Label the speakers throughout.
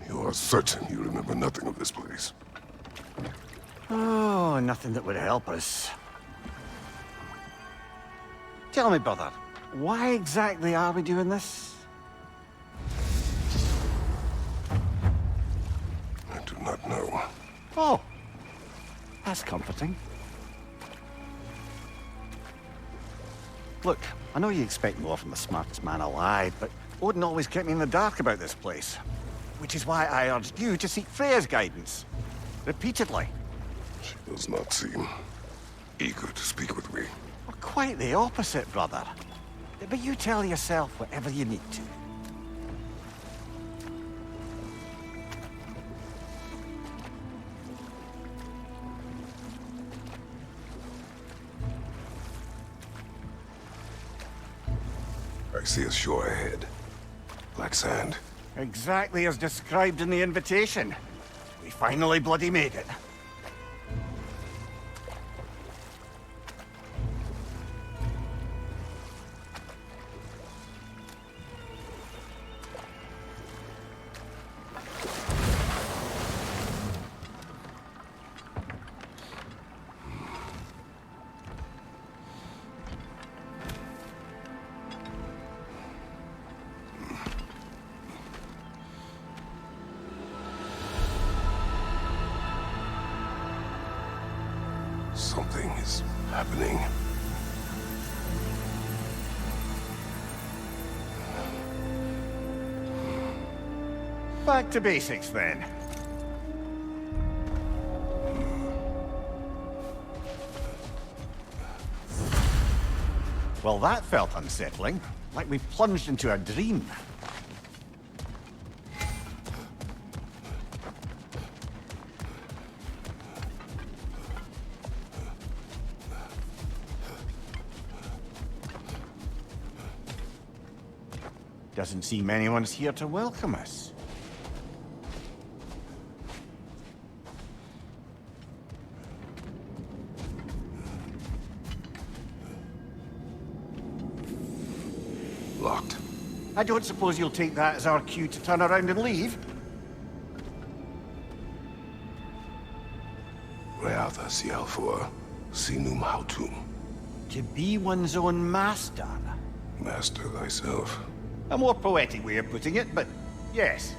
Speaker 1: You are certain you remember nothing of this place?
Speaker 2: Oh, nothing that would help us. Tell me, brother, why exactly are we doing this?
Speaker 1: I do not know.
Speaker 2: Oh, that's comforting. Look, I know you expect more from the smartest man alive, but Odin always kept me in the dark about this place. Which is why I urged you to seek Freya's guidance. Repeatedly.
Speaker 1: She does not seem eager to speak with me.
Speaker 2: Well, quite the opposite, brother. But you tell yourself whatever you need to.
Speaker 1: I see a shore ahead. Black sand.
Speaker 2: Exactly as described in the invitation. We finally bloody made it.
Speaker 1: Something is happening.
Speaker 2: Back to basics, then. Well, that felt unsettling. Like we plunged into a dream. Doesn't seem anyone's here to welcome us.
Speaker 1: Locked.
Speaker 2: I don't suppose you'll take that as our cue to turn around and leave?
Speaker 1: Reatha Sialfur, Sinum Hautum.
Speaker 2: To be one's own master.
Speaker 1: Master thyself.
Speaker 2: A more poetic way of putting it, but yes.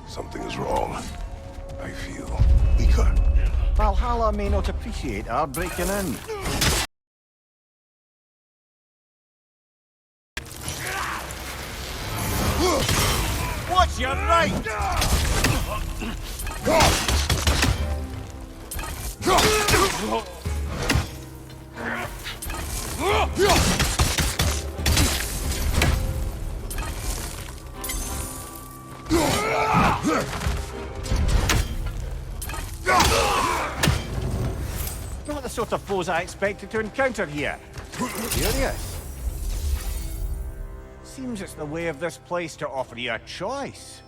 Speaker 1: Something is wrong. I feel weaker.
Speaker 2: Valhalla may not appreciate our breaking in. What's your right? Not the sort of foes I expected to encounter here. Curious. Seems it's the way of this place to offer you a choice.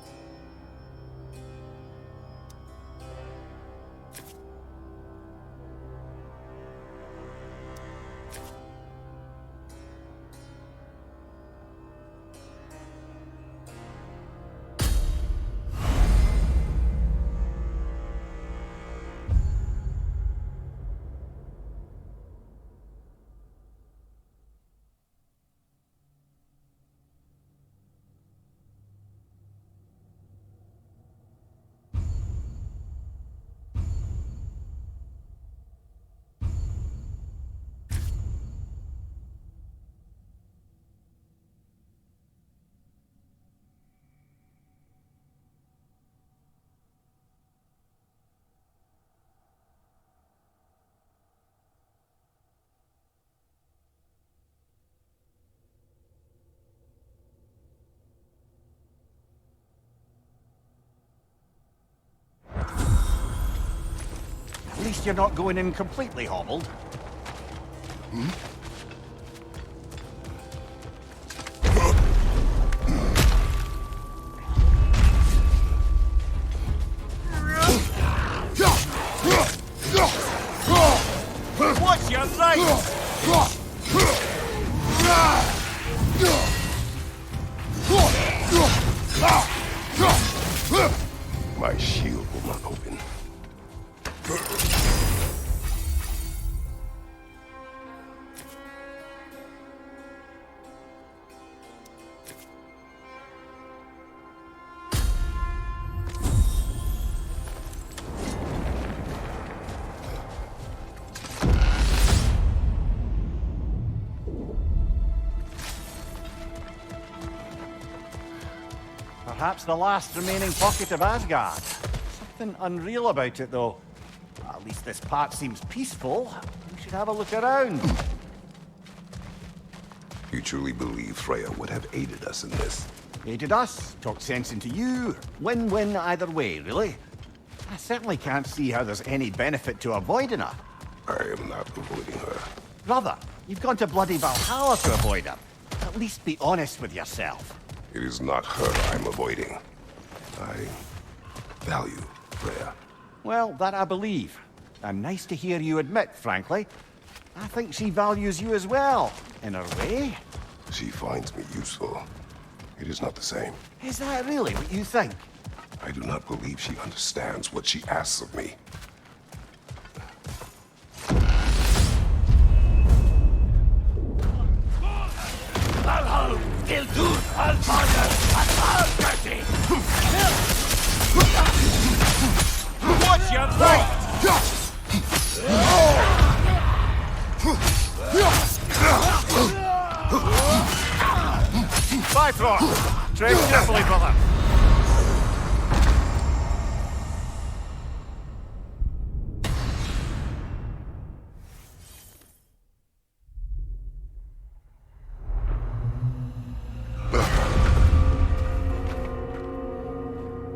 Speaker 2: least you're not going in completely hobbled. What's your right?
Speaker 1: My shield will not open.
Speaker 2: Perhaps the last remaining pocket of Asgard. Something unreal about it, though. At least this part seems peaceful. We should have a look around.
Speaker 1: You truly believe Freya would have aided us in this?
Speaker 2: Aided us, talked sense into you. Win-win either way, really. I certainly can't see how there's any benefit to avoiding her.
Speaker 1: I am not avoiding her.
Speaker 2: Brother, you've gone to bloody Valhalla to avoid her. At least be honest with yourself.
Speaker 1: It is not her I'm avoiding. I value Freya.
Speaker 2: Well, that I believe. And nice to hear you admit, frankly. I think she values you as well, in her way.
Speaker 1: She finds me useful. It is not the same.
Speaker 2: Is that really what you think?
Speaker 1: I do not believe she understands what she asks of me.
Speaker 2: What's your right? Bifrost! Tread carefully, brother.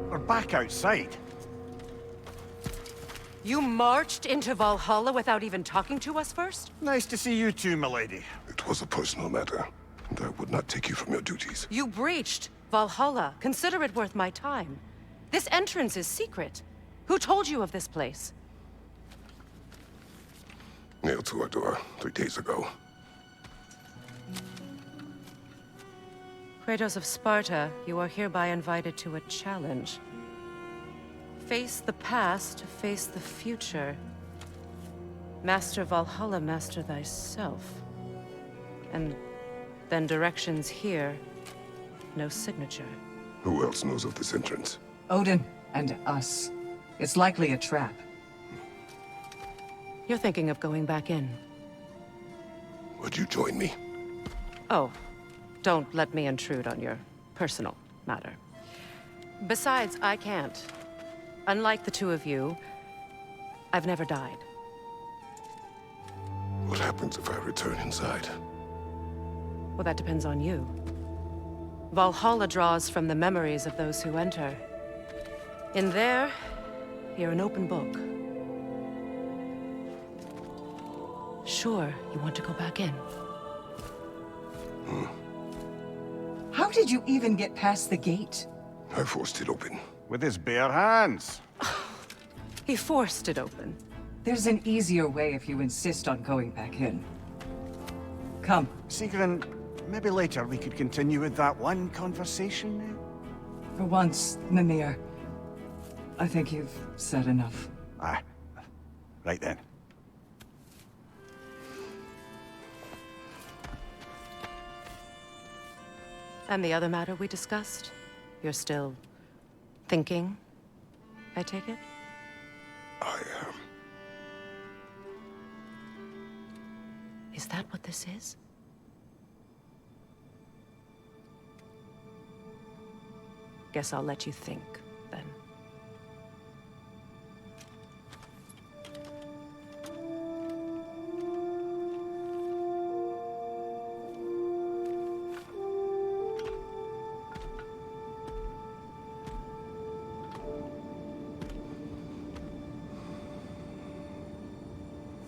Speaker 2: We're back outside.
Speaker 3: You marched into Valhalla without even talking to us first?
Speaker 2: Nice to see you too, milady.
Speaker 1: It was a personal matter, and I would not take you from your duties.
Speaker 3: You breached Valhalla. Consider it worth my time. This entrance is secret. Who told you of this place?
Speaker 1: Nailed to our door 3 days ago.
Speaker 3: Kratos of Sparta, you are hereby invited to a challenge. Face the past, face the future. Master Valhalla, master thyself. And then directions here, no signature.
Speaker 1: Who else knows of this entrance?
Speaker 4: Odin and us. It's likely a trap.
Speaker 3: You're thinking of going back in.
Speaker 1: Would you join me?
Speaker 3: Oh, don't let me intrude on your personal matter. Besides, I can't. Unlike the two of you, I've never died.
Speaker 1: What happens if I return inside?
Speaker 3: Well, that depends on you. Valhalla draws from the memories of those who enter. In there, you're an open book. Sure, you want to go back in.
Speaker 4: How did you even get past the gate?
Speaker 1: I forced it open.
Speaker 2: With his bare hands.
Speaker 3: He forced it open.
Speaker 4: There's an easier way if you insist on going back in. Come.
Speaker 2: Sigrun, maybe later we could continue with that one conversation.
Speaker 4: For once, Mimir. I think you've said enough.
Speaker 2: Ah, right then.
Speaker 3: And the other matter we discussed? You're still thinking, I take it?
Speaker 1: I am.
Speaker 3: Is that what this is? Guess I'll let you think, then.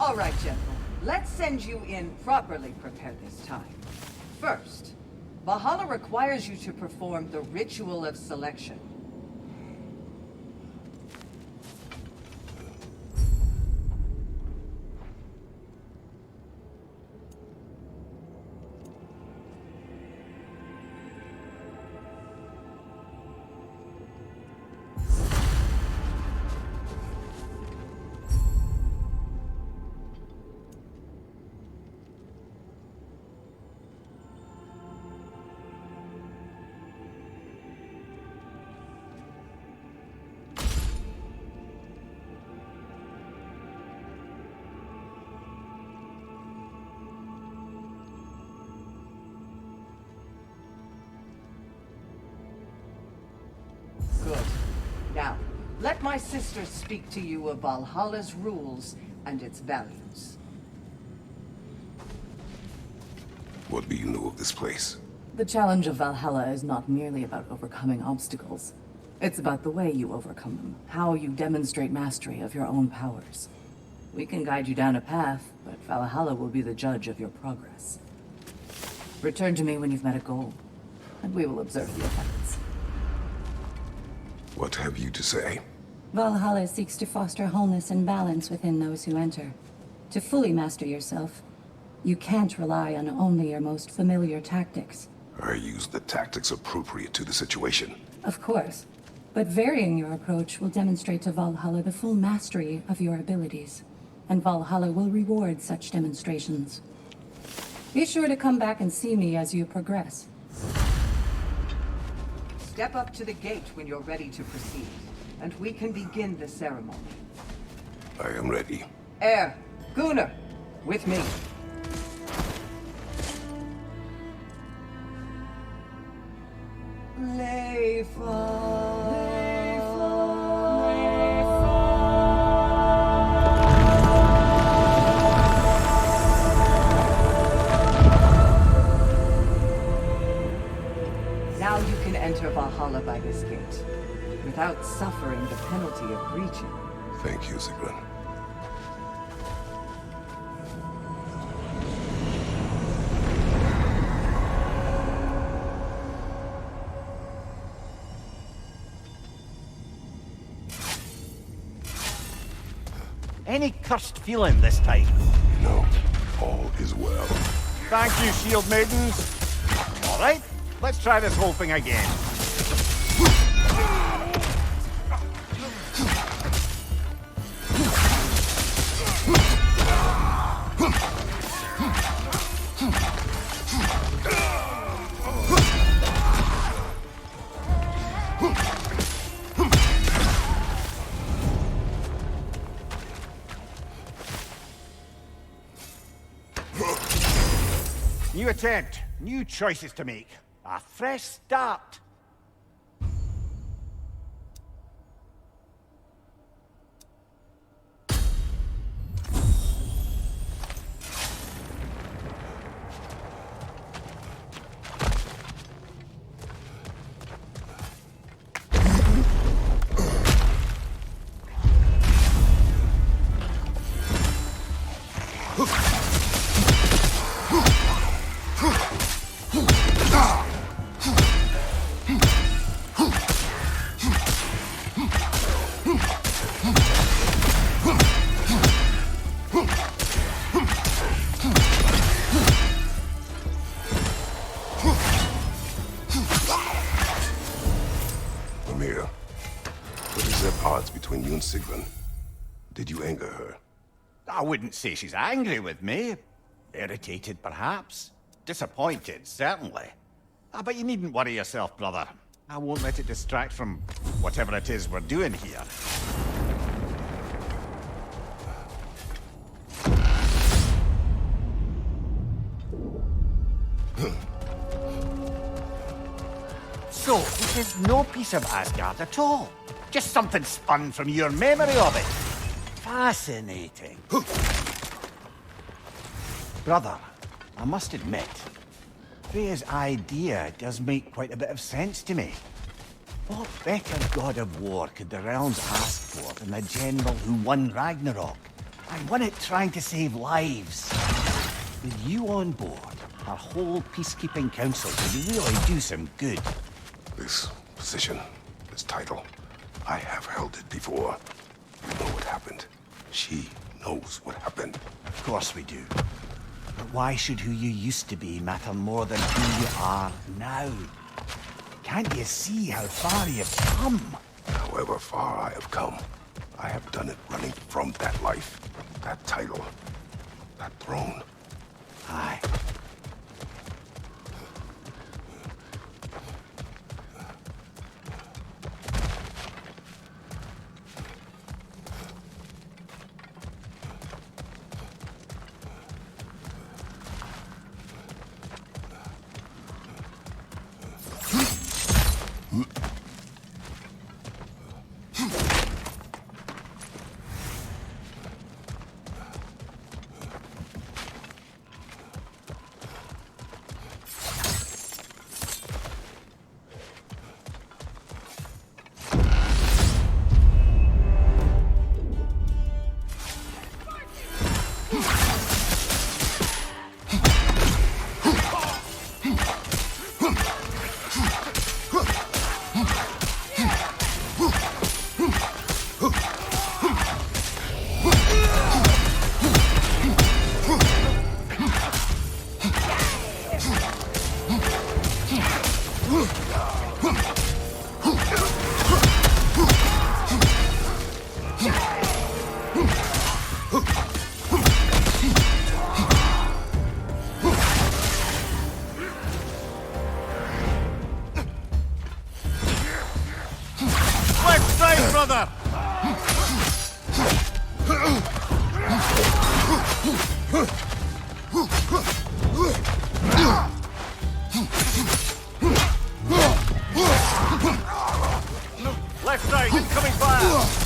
Speaker 4: All right, General. Let's send you in properly prepared this time. First, Valhalla requires you to perform the ritual of selection. Good. Now, let my sister speak to you of Valhalla's rules and its values.
Speaker 1: What do you know of this place?
Speaker 5: The challenge of Valhalla is not merely about overcoming obstacles. It's about the way you overcome them, how you demonstrate mastery of your own powers. We can guide you down a path, but Valhalla will be the judge of your progress. Return to me when you've met a goal, and we will observe the effects.
Speaker 1: What have you to say?
Speaker 6: Valhalla seeks to foster wholeness and balance within those who enter. To fully master yourself, you can't rely on only your most familiar tactics.
Speaker 1: I use the tactics appropriate to the situation.
Speaker 6: Of course, but varying your approach will demonstrate to Valhalla the full mastery of your abilities, and Valhalla will reward such demonstrations. Be sure to come back and see me as you progress.
Speaker 4: Step up to the gate when you're ready to proceed, and we can begin the ceremony.
Speaker 1: I am ready.
Speaker 4: Gunnar, with me. Now you can enter Valhalla by this gate, without suffering the penalty of breaching.
Speaker 1: Thank you, Sigrun.
Speaker 2: Any cursed feeling this time?
Speaker 1: No, all is well.
Speaker 2: Thank you, shield maidens. All right, let's try this whole thing again. New attempt, new choices to make. A fresh start.
Speaker 1: Between you and Sigrun. Did you anger her?
Speaker 2: I wouldn't say she's angry with me. Irritated, perhaps. Disappointed, certainly. But you needn't worry yourself, brother. I won't let it distract from whatever it is we're doing here. So, this is no piece of Asgard at all. Just something spun from your memory of it. Fascinating. Brother, I must admit, Freya's idea does make quite a bit of sense to me. What better god of war could the realms ask for than the general who won Ragnarok? I won it trying to save lives. With you on board, our whole peacekeeping council could really do some good.
Speaker 1: This position, this title, I have held it before. You know what happened. She knows what happened.
Speaker 2: Of course we do. But why should who you used to be matter more than who you are now? Can't you see how far you've come?
Speaker 1: However far I have come, I have done it running from that life, that title, that throne.
Speaker 2: Aye. Brother! Left side, incoming fire!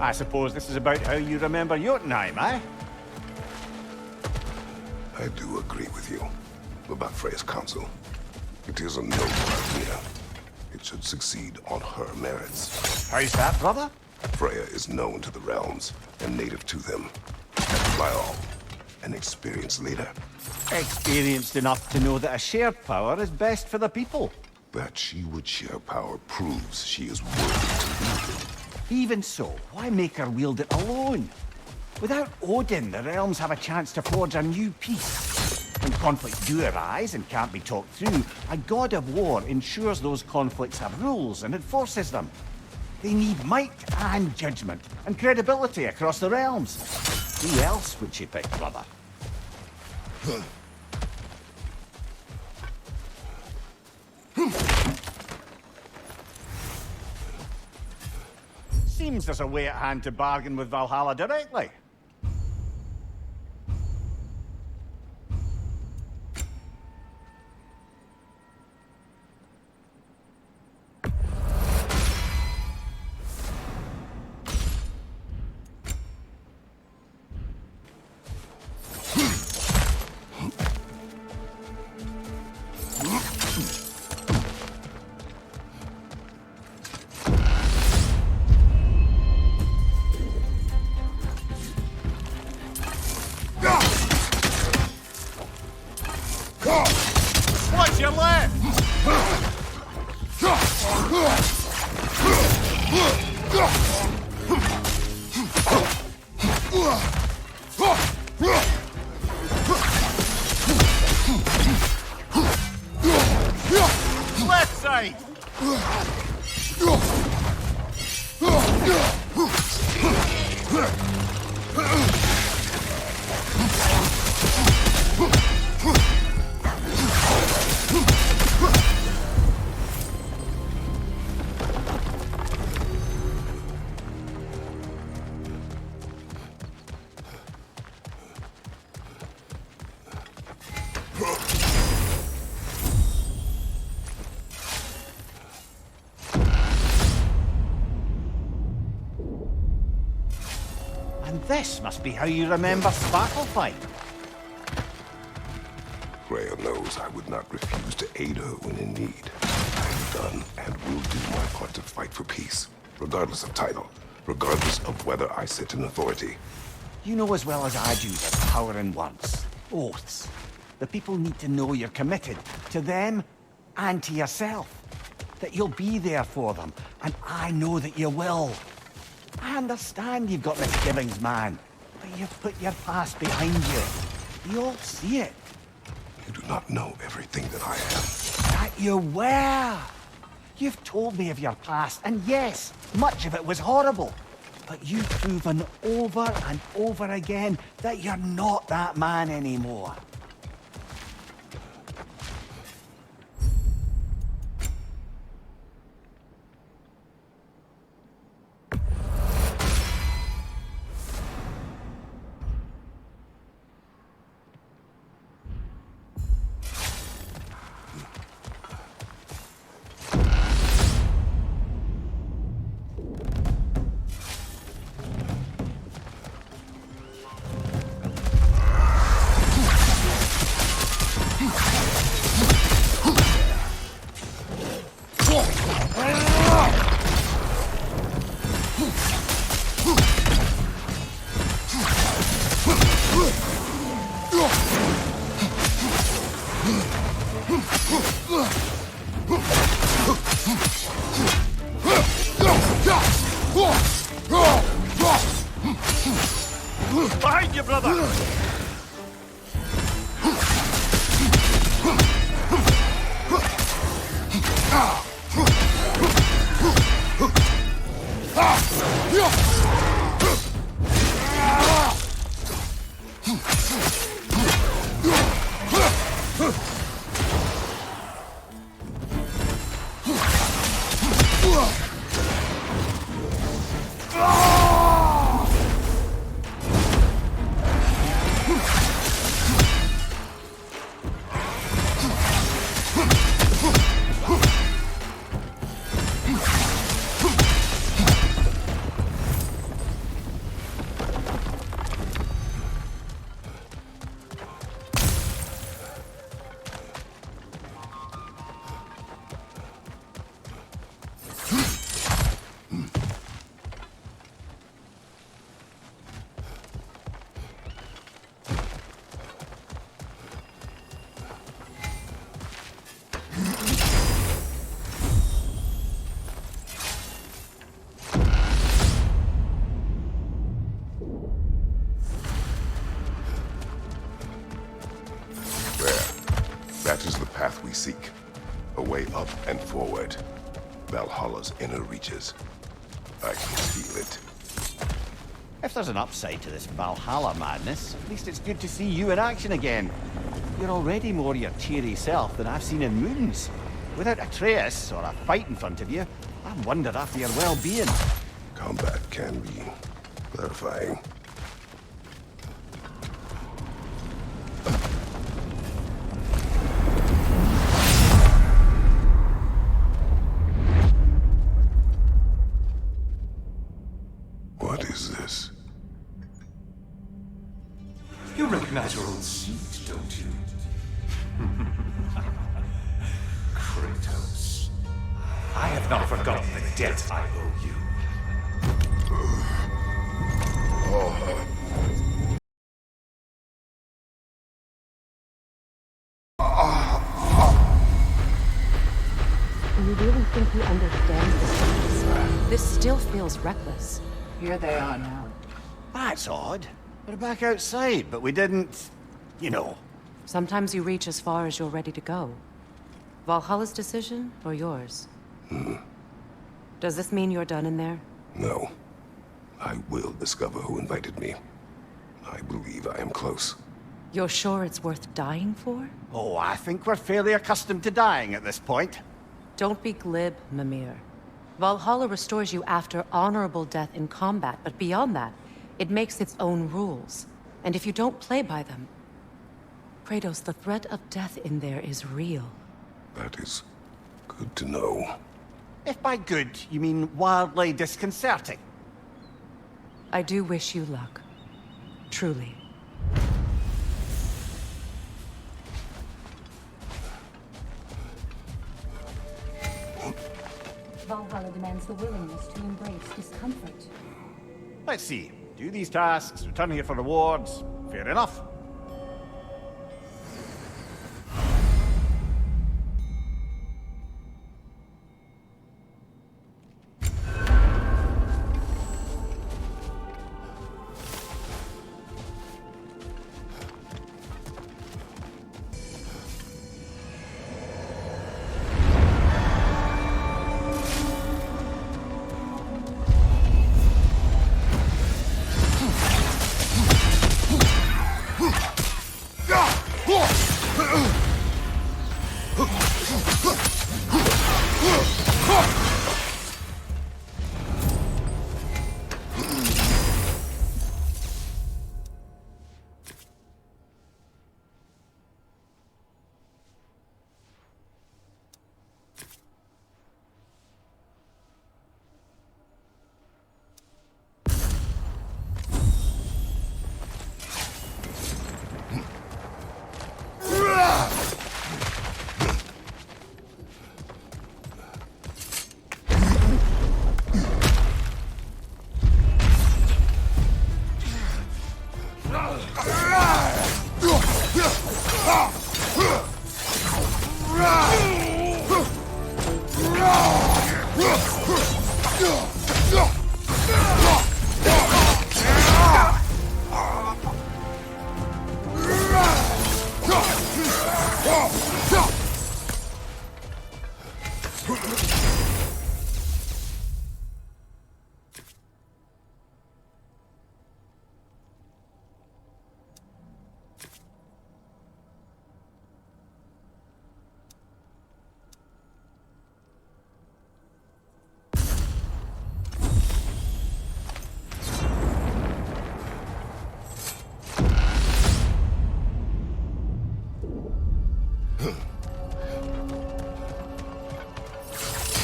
Speaker 2: I suppose this is about how you remember Jotunheim, eh?
Speaker 1: I do agree with you about Freya's council. It is a noble idea. It should succeed on her merits.
Speaker 2: How's that, brother?
Speaker 1: Freya is known to the realms and native to them. And Lyle, an experienced leader.
Speaker 2: Experienced enough to know that a shared power is best for the people.
Speaker 1: That she would share power proves she is worthy to lead it.
Speaker 2: Even so, why make her wield it alone? Without Odin, the realms have a chance to forge a new peace. When conflicts do arise and can't be talked through, a god of war ensures those conflicts have rules and enforces them. They need might and judgment, and credibility across the realms. Who else would she pick, brother? Seems there's a way at hand to bargain with Valhalla directly. mind. And this must be how you remember Sparklefight.
Speaker 1: Freya knows I would not refuse to aid her when in need. I have done and will do my part to fight for peace, regardless of title, regardless of whether I sit in authority.
Speaker 2: You know as well as I do there's power in words, oaths. The people need to know you're committed to them and to yourself. That you'll be there for them, and I know that you will. I understand you've got misgivings, man, but you've put your past behind you. We all see it.
Speaker 1: You do not know everything that I am.
Speaker 2: That you were. You've told me of your past, and yes, much of it was horrible. But you've proven over and over again that you're not that man anymore. Behind you, brother!
Speaker 1: That is the path we seek. A way up and forward. Valhalla's inner reaches. I can feel it.
Speaker 2: If there's an upside to this Valhalla madness, at least it's good to see you in action again. You're already more your cheery self than I've seen in moons. Without Atreus or a fight in front of you, I wonder after your well-being.
Speaker 1: Combat can be clarifying. What is this?
Speaker 7: You recognize your old seat, don't you? Kratos. I have not forgotten the debt I owe you.
Speaker 3: Do you really think you understand this? This still feels reckless.
Speaker 4: Here they are now.
Speaker 2: That's odd. We're back outside, but we didn't... you know.
Speaker 3: Sometimes you reach as far as you're ready to go. Valhalla's decision, or yours? Does this mean you're done in there?
Speaker 1: No. I will discover who invited me. I believe I am close.
Speaker 3: You're sure it's worth dying for?
Speaker 2: Oh, I think we're fairly accustomed to dying at this point.
Speaker 3: Don't be glib, Mimir. Valhalla restores you after honorable death in combat, but beyond that, it makes its own rules. And if you don't play by them... Kratos, the threat of death in there is real.
Speaker 1: That is good to know.
Speaker 2: If by good, you mean wildly disconcerting.
Speaker 3: I do wish you luck. Truly.
Speaker 6: Valhalla demands the willingness to embrace discomfort.
Speaker 2: Let's see. Do these tasks, return here for rewards. Fair enough.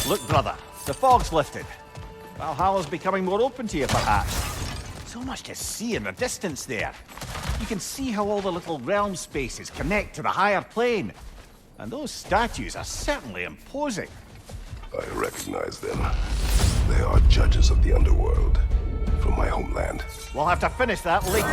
Speaker 2: Look, brother, the fog's lifted. Valhalla's becoming more open to you, perhaps. So much to see in the distance there. You can see how all the little realm spaces connect to the higher plane. And those statues are certainly imposing.
Speaker 1: I recognize them. They are judges of the underworld from my homeland.
Speaker 2: We'll have to finish that later.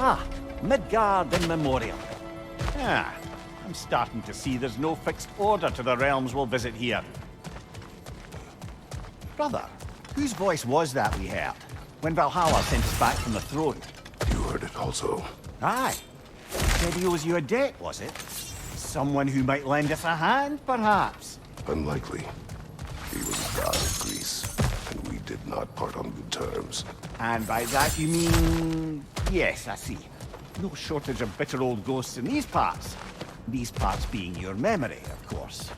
Speaker 2: Ah, Midgard in Memoriam. Ah, I'm starting to see there's no fixed order to the realms we'll visit here. Brother, whose voice was that we heard when Valhalla sent us back from the throne?
Speaker 1: You heard it also.
Speaker 2: Aye. Said he owes you a debt, was it? Someone who might lend us a hand, perhaps?
Speaker 1: Unlikely. He was a god of Greece, and did not part on good terms.
Speaker 2: And by that you mean... Yes, I see. No shortage of bitter old ghosts in these parts. These parts being your memory, of course.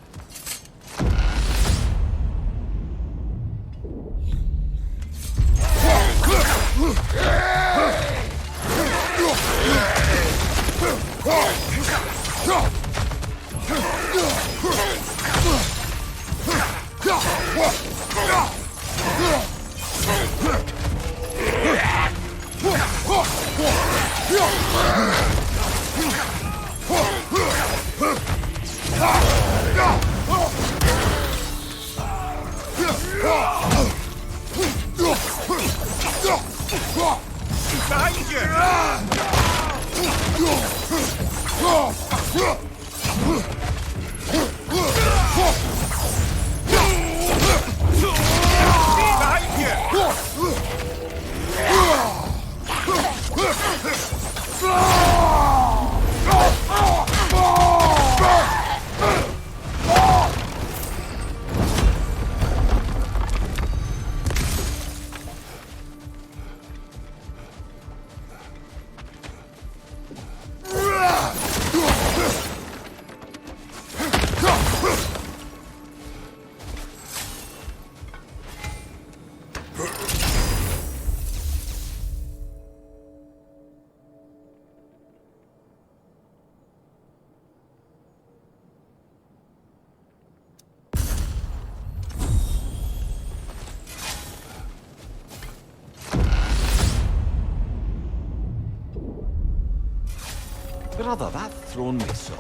Speaker 2: Brother, that throne we saw,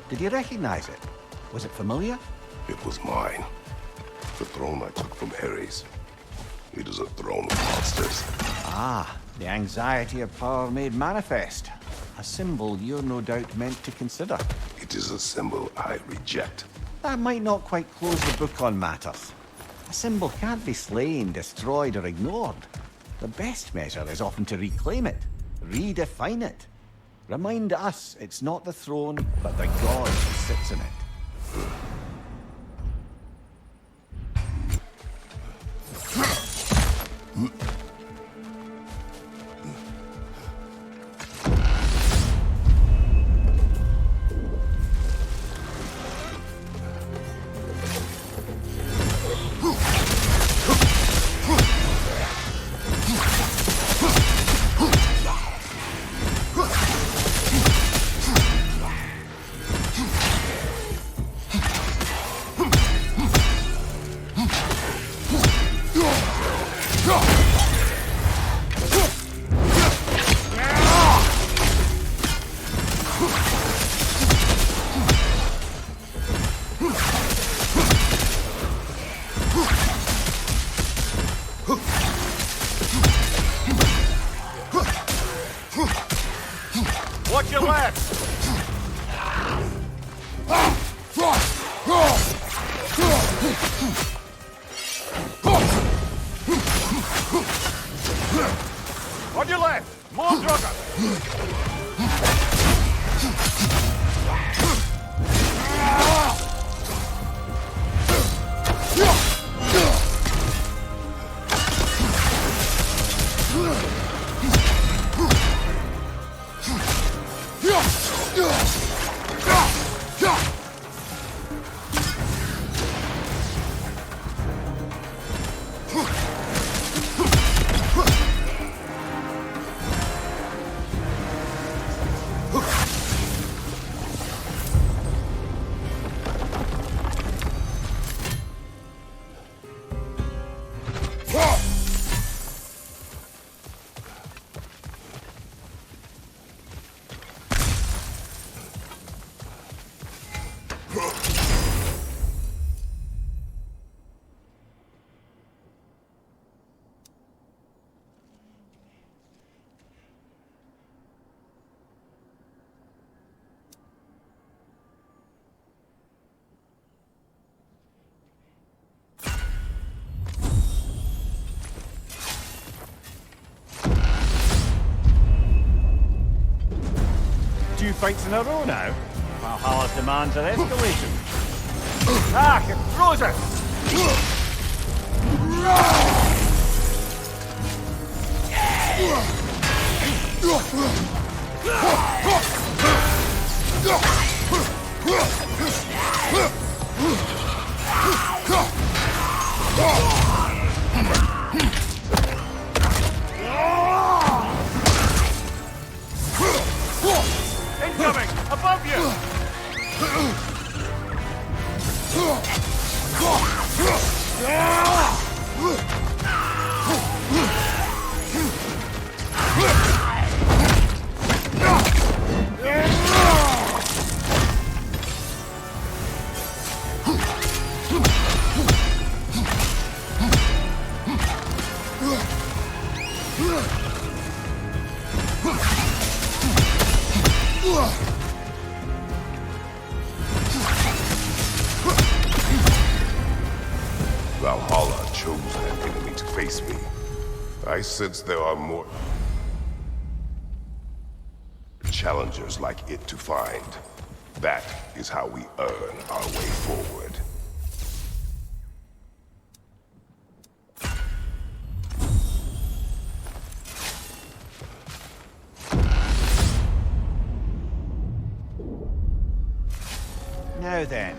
Speaker 2: did you recognize it? Was it familiar?
Speaker 1: It was mine. The throne I took from Ares. It is a throne of monsters.
Speaker 2: Ah, the anxiety of power made manifest. A symbol you're no doubt meant to consider.
Speaker 1: It is a symbol I reject.
Speaker 2: That might not quite close the book on matters. A symbol can't be slain, destroyed, or ignored. The best measure is often to reclaim it, redefine it. Remind us it's not the throne, but the god who sits in it. Watch your left! On your left! More Drugger! Two fights in a row now. Valhalla's demands are escalating. 'It throws it!
Speaker 7: Incoming! Above you!
Speaker 1: Valhalla chose an enemy to face me. I sense there are more challengers like it to find. That is how we earn our way forward.
Speaker 2: Now then,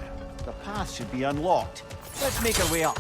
Speaker 2: the path should be unlocked. Let's make our way up.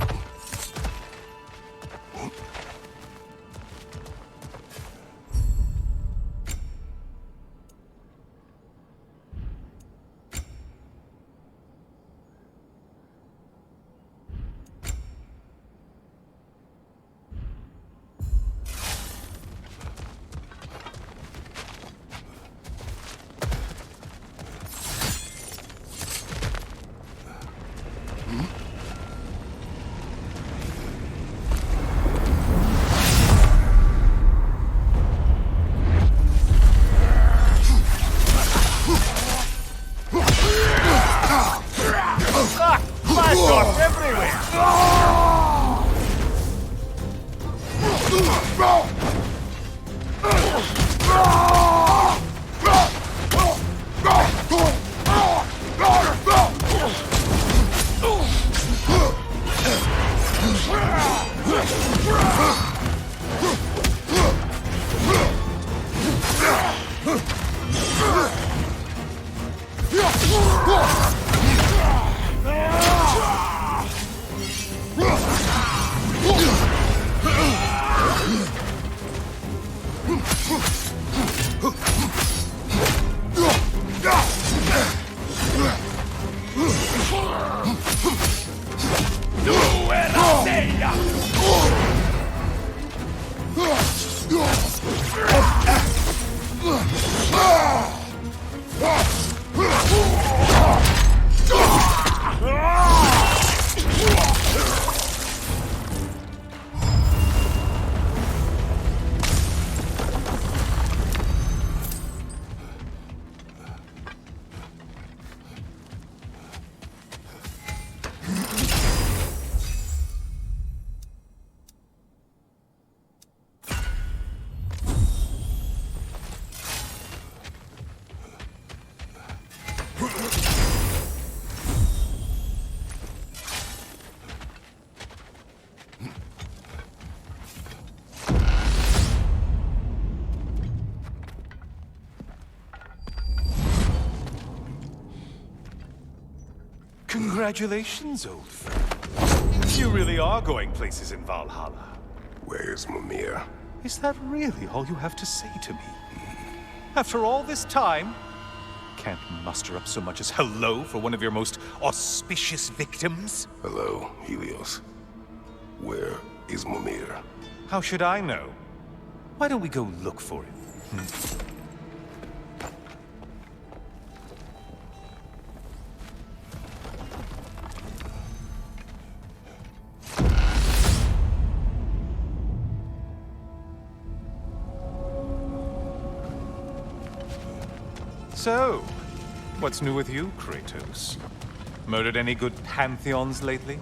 Speaker 7: Congratulations, old friend. You really are going places in Valhalla.
Speaker 1: Where's Mimir?
Speaker 7: Is that really all you have to say to me? After all this time, can't muster up so much as hello for one of your most auspicious victims?
Speaker 1: Hello, Helios. Where is Mimir?
Speaker 7: How should I know? Why don't we go look for him? So, what's new with you, Kratos? Murdered any good pantheons lately?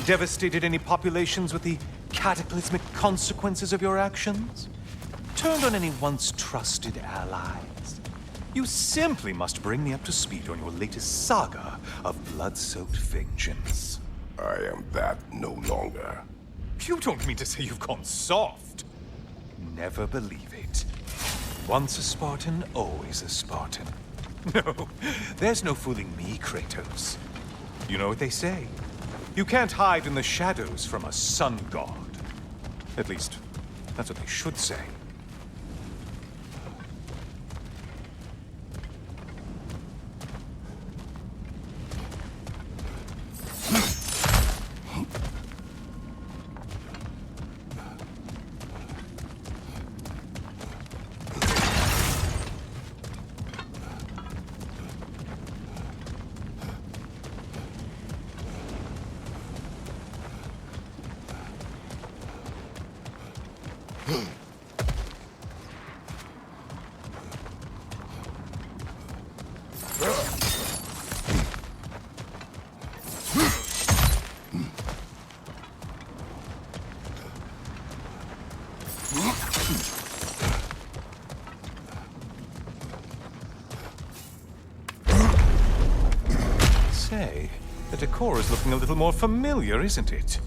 Speaker 7: Devastated any populations with the cataclysmic consequences of your actions? Turned on any once trusted allies? You simply must bring me up to speed on your latest saga of blood-soaked vengeance.
Speaker 1: I am that no longer.
Speaker 7: You don't mean to say you've gone soft? never believe it. Once a Spartan, always a Spartan. No, there's no fooling me, Kratos. You know what they say? You can't hide in the shadows from a sun god. At least, that's what they should say. Say, the decor is looking a little more familiar, isn't it?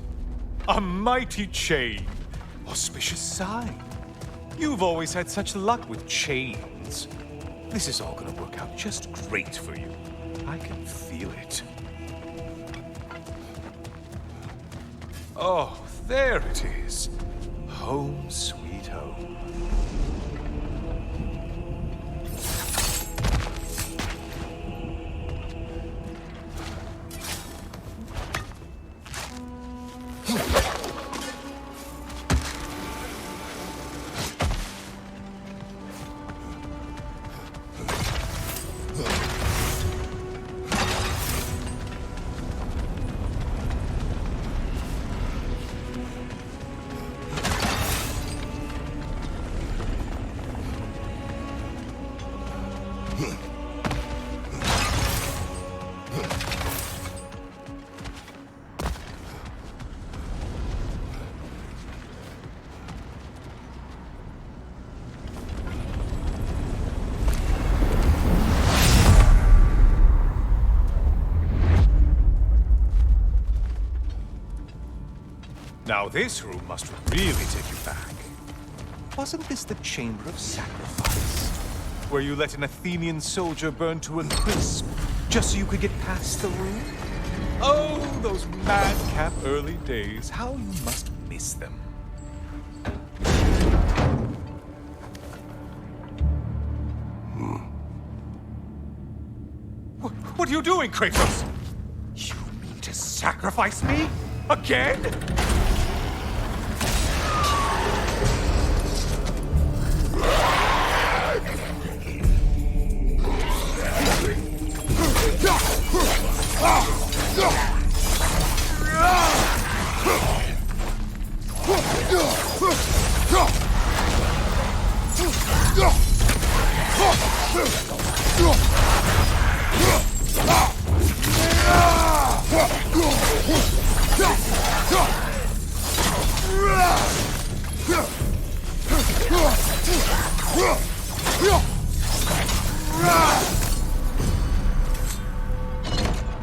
Speaker 7: A mighty chain. Auspicious sign. You've always had such luck with chains. This is all gonna work out just great for you. I can feel it. Oh, there it is. Home sweet home. Now this room must really take you back. Wasn't this the Chamber of Sacrifice? Where you let an Athenian soldier burn to a crisp, just so you could get past the room? Oh, those madcap early days. How you must miss them. What are you doing, Kratos? You mean to sacrifice me? Again?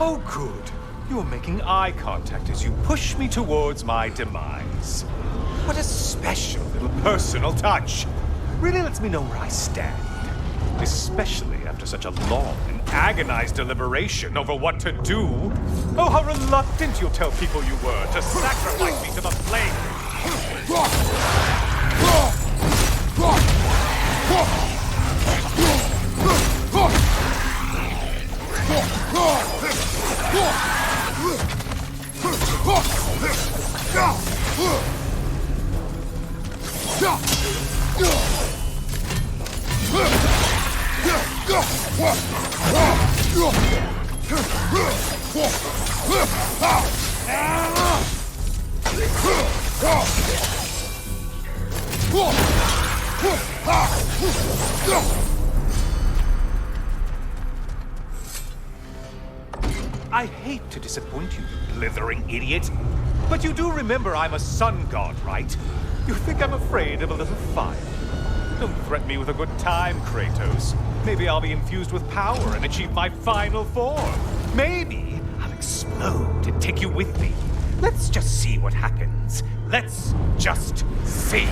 Speaker 7: Oh, good. You're making eye contact as you push me towards my demise. What a special little personal touch. Really lets me know where I stand. Especially after such a long and agonized deliberation over what to do. Oh, how reluctant you'll tell people you were to sacrifice me to the flame. I hate to disappoint you, you blithering idiot. But you do remember I'm a sun god, right? You think I'm afraid of a little fire? Don't threaten me with a good time, Kratos. Maybe I'll be infused with power and achieve my final form. Maybe I'll explode and take you with me. Let's just see what happens. Let's just see.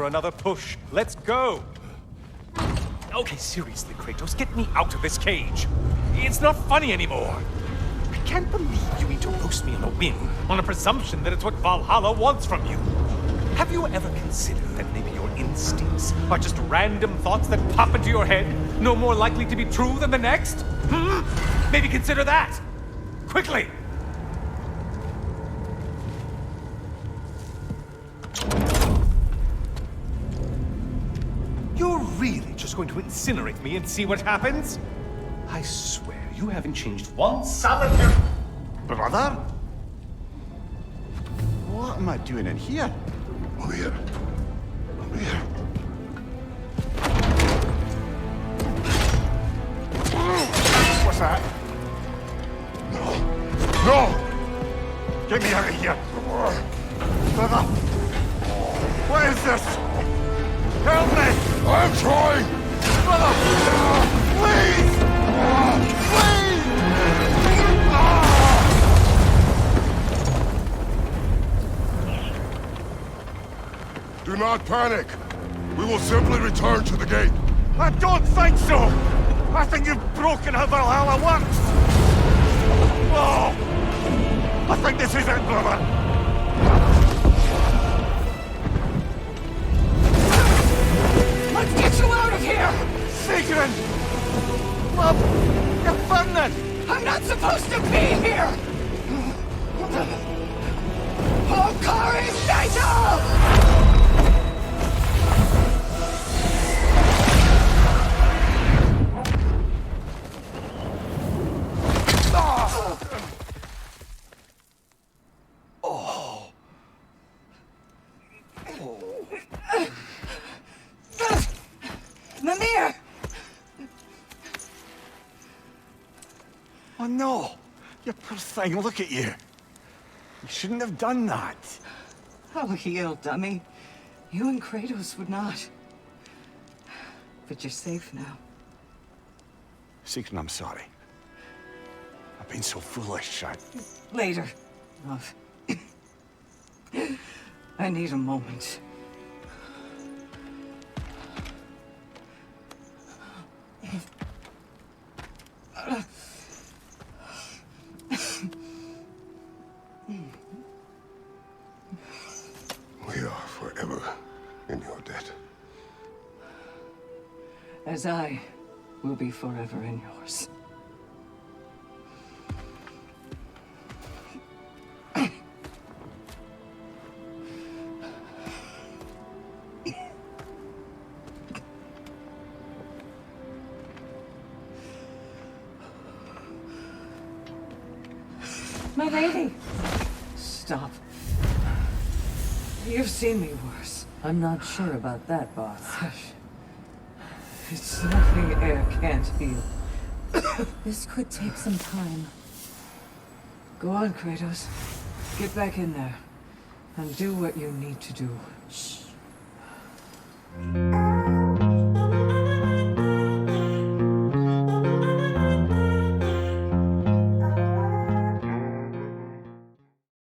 Speaker 7: for another push. Let's go! Okay, seriously, Kratos, get me out of this cage. It's not funny anymore. I can't believe you need to roast me on a whim on a presumption that it's what Valhalla wants from you. Have you ever considered that maybe your instincts are just random thoughts that pop into your head, no more likely to be true than the next? Maybe consider that! Quickly! You're really just going to incinerate me and see what happens? I swear, you haven't changed one solitary...
Speaker 2: Brother? What am I doing in here?
Speaker 1: Over here. Over here.
Speaker 2: What's that?
Speaker 1: No!
Speaker 2: Get me out of here! Brother! What is this? Help me!
Speaker 1: I'm trying!
Speaker 2: Brother! Please! Please!
Speaker 1: Do not panic. We will simply return to the gate.
Speaker 2: I don't think so! I think you've broken how Valhalla works! Oh! I think this is it, brother!
Speaker 4: Let's get you out of here!
Speaker 2: Sigrun! Love, you're burning!
Speaker 4: I'm not supposed to be here! Hokari Naito! Mimir!
Speaker 2: Oh no! You poor thing, look at you! You shouldn't have done that.
Speaker 4: I'll heal, dummy. You and Kratos would not. But you're safe now.
Speaker 2: Sigrun, I'm sorry. I've been so foolish.
Speaker 4: Later, love. I need a moment.
Speaker 1: We are forever in your debt.
Speaker 4: As I will be forever in yours.
Speaker 6: My lady!
Speaker 4: Stop. You've seen me worse.
Speaker 5: I'm not sure about that, boss.
Speaker 4: Hush. It's nothing air can't heal.
Speaker 6: This could take some time.
Speaker 4: Go on, Kratos. Get back in there. And do what you need to do.
Speaker 6: Shh.